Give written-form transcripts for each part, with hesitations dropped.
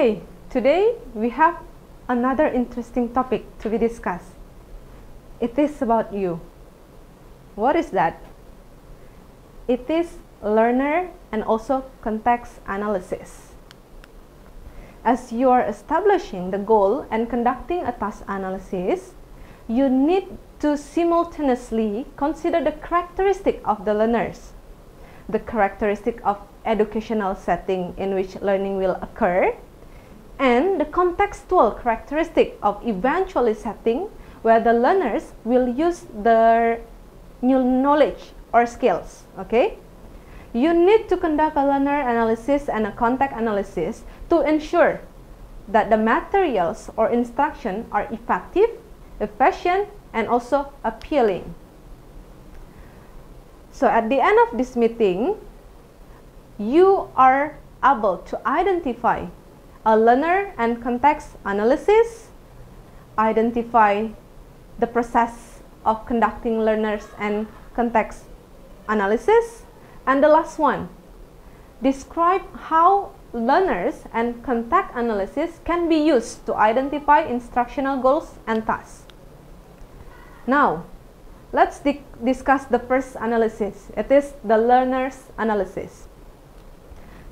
Okay, today we have another interesting topic to be discussed. It is about you. What is that? It is learner and also context analysis. As you are establishing the goal and conducting a task analysis, you need to simultaneously consider the characteristic of the learners, the characteristic of educational setting in which learning will occur, and the contextual characteristic of eventual setting where the learners will use their new knowledge or skills. Okay? You need to conduct a learner analysis and a context analysis to ensure that the materials or instruction are effective, efficient, and also appealing. So at the end of this meeting, you are able to identify a learner and context analysis, identify the process of conducting learners and context analysis, and the last one, describe how learners and context analysis can be used to identify instructional goals and tasks. Now, let's discuss the first analysis. It is the learner's analysis.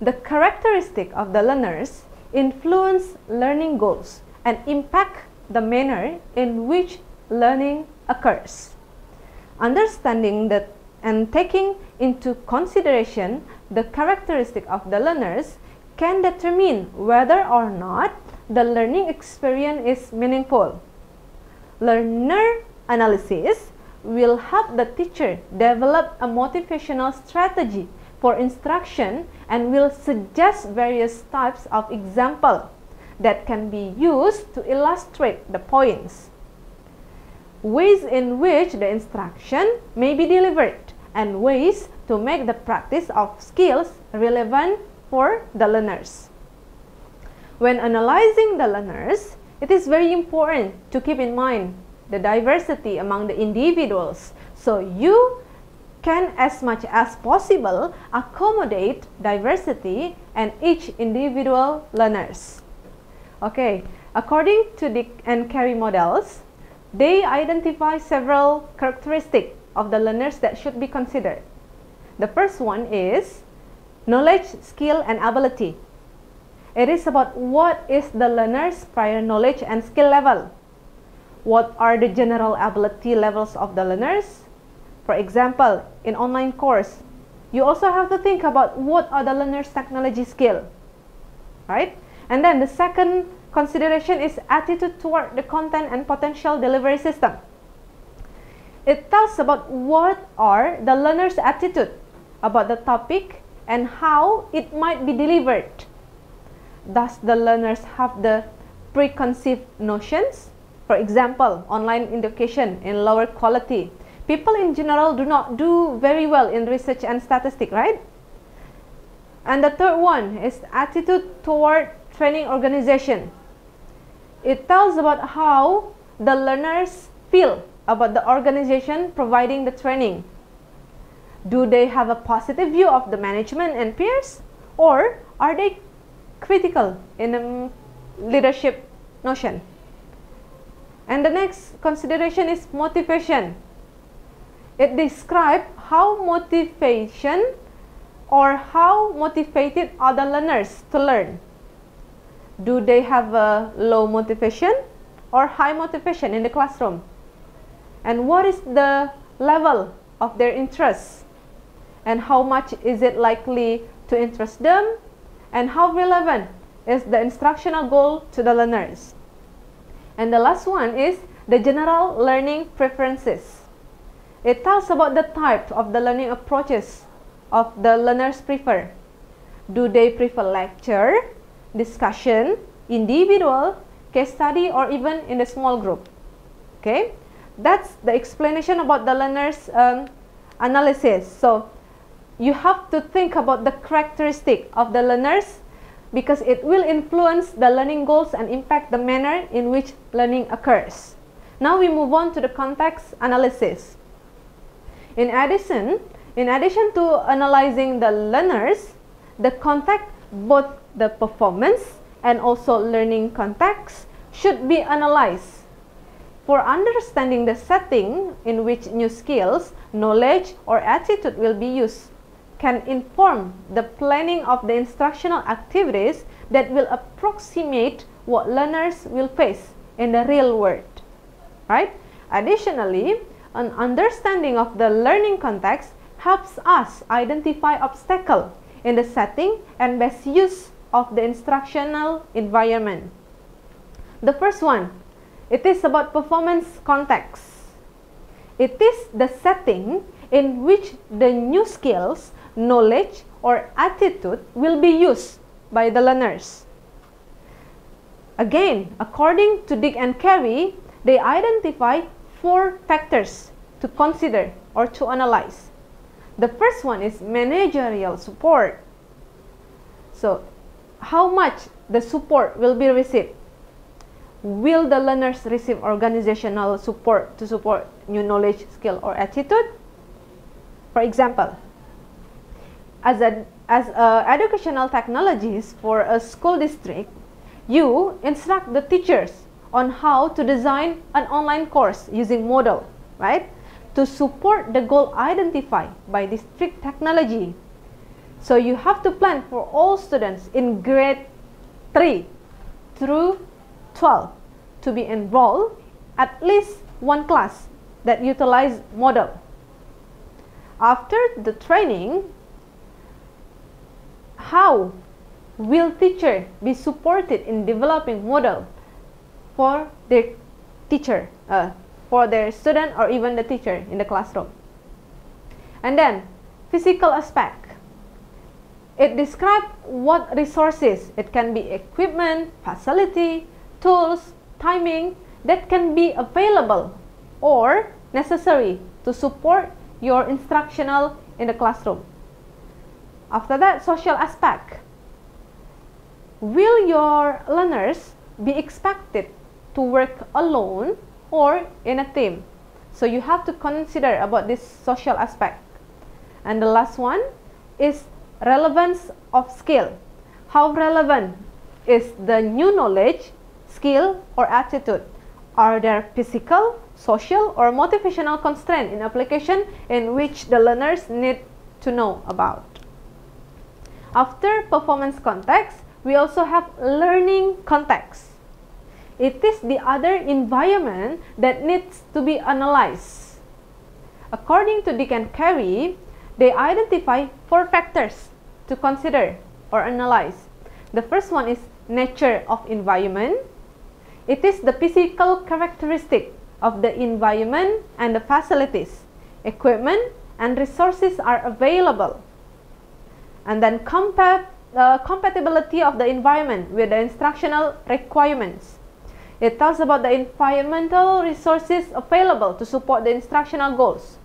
The characteristic of the learners influence learning goals and impact the manner in which learning occurs. Understanding that and taking into consideration the characteristic of the learners can determine whether or not the learning experience is meaningful. Learner analysis will help the teacher develop a motivational strategy for instruction and will suggest various types of examples that can be used to illustrate the points, ways in which the instruction may be delivered, and ways to make the practice of skills relevant for the learners. When analyzing the learners, it is very important to keep in mind the diversity among the individuals, so you can as much as possible accommodate diversity and each individual learners. Okay, according to the Carey models, they identify several characteristics of the learners that should be considered. The first one is knowledge, skill, and ability. It is about what is the learner's prior knowledge and skill level. What are the general ability levels of the learners? For example, in online course, you also have to think about what are the learner's technology skill, right? And then the second consideration is attitude toward the content and potential delivery system. It tells about what are the learner's attitude about the topic and how it might be delivered. Does the learners have the preconceived notions? For example, online education in lower quality. People in general do not do very well in research and statistics, right? And the third one is attitude toward training organization. It tells about how the learners feel about the organization providing the training. Do they have a positive view of the management and peers, or are they critical in the leadership notion? And the next consideration is motivation. It describes how motivation or how motivated are the learners to learn. Do they have a low motivation or high motivation in the classroom? And what is the level of their interest? And how much is it likely to interest them? And how relevant is the instructional goal to the learners? And the last one is the general learning preferences. It tells about the type of the learning approaches of the learners prefer. Do they prefer lecture, discussion, individual, case study, or even in a small group? Okay, that's the explanation about the learners analysis. So you have to think about the characteristic of the learners because it will influence the learning goals and impact the manner in which learning occurs. Now we move on to the context analysis. In addition to analyzing the learners, the context, both the performance and also learning context should be analyzed for understanding the setting in which new skills, knowledge, or attitude will be used can inform the planning of the instructional activities that will approximate what learners will face in the real world, right? Additionally, an understanding of the learning context helps us identify obstacles in the setting and best use of the instructional environment. The first one, it is about performance context. It is the setting in which the new skills, knowledge, or attitude will be used by the learners. Again, according to Dick and Carey, they identify 4 factors to consider or to analyze. The first one is managerial support. So, how much the support will be received? Will the learners receive organizational support to support new knowledge, skill, or attitude? For example, as educational technologist for a school district, you instruct the teachers on how to design an online course using Moodle, right? To support the goal identified by district technology. So you have to plan for all students in grade 3 through 12 to be enrolled at least one class that utilize Moodle. After the training, how will teacher be supported in developing Moodle for their teacher, for their student or even the teacher in the classroom? And then, physical aspect. It describes what resources, it can be equipment, facility, tools, timing that can be available or necessary to support your instructional in the classroom. After that, social aspect. Will your learners be expected to work alone or in a team? So you have to consider about this social aspect. And the last one is relevance of skill. How relevant is the new knowledge, skill, or attitude? Are there physical, social, or motivational constraints in application in which the learners need to know about? After performance context, we also have learning context. It is the other environment that needs to be analyzed. According to Dick and Carey, they identify 4 factors to consider or analyze. The first one is nature of environment. It is the physical characteristic of the environment and the facilities, equipment, and resources are available. And then compatibility of the environment with the instructional requirements. It tells about the environmental resources available to support the instructional goals.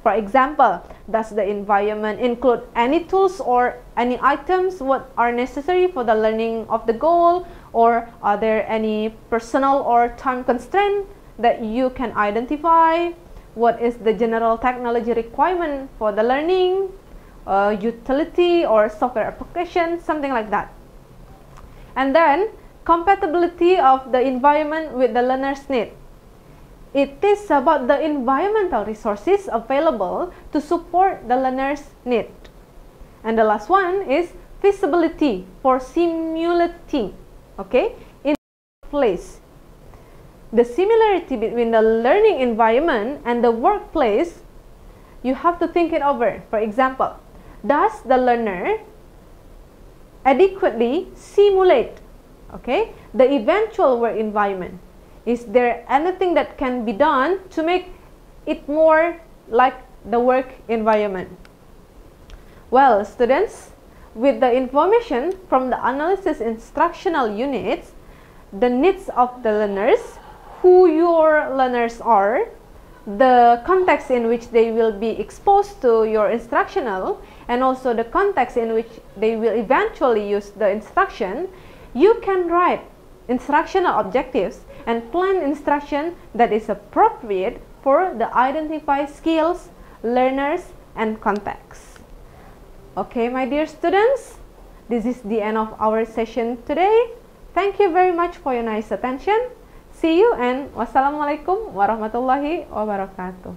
For example, does the environment include any tools or any items what are necessary for the learning of the goal, or are there any personal or time constraint that you can identify? What is the general technology requirement for the learning, utility or software application, something like that. And then compatibility of the environment with the learner's need. It is about the environmental resources available to support the learner's need. And the last one is feasibility for simulating, okay, in the workplace. The similarity between the learning environment and the workplace, you have to think it over. For example, does the learner adequately simulate, okay, the eventual work environment? Is there anything that can be done to make it more like the work environment? Well, students, with the information from the analysis instructional units, the needs of the learners, who your learners are, the context in which they will be exposed to your instructional, and also the context in which they will eventually use the instruction, you can write instructional objectives and plan instruction that is appropriate for the identified skills, learners, and context. Okay, my dear students, this is the end of our session today. Thank you very much for your nice attention. See you and wassalamualaikum warahmatullahi wabarakatuh.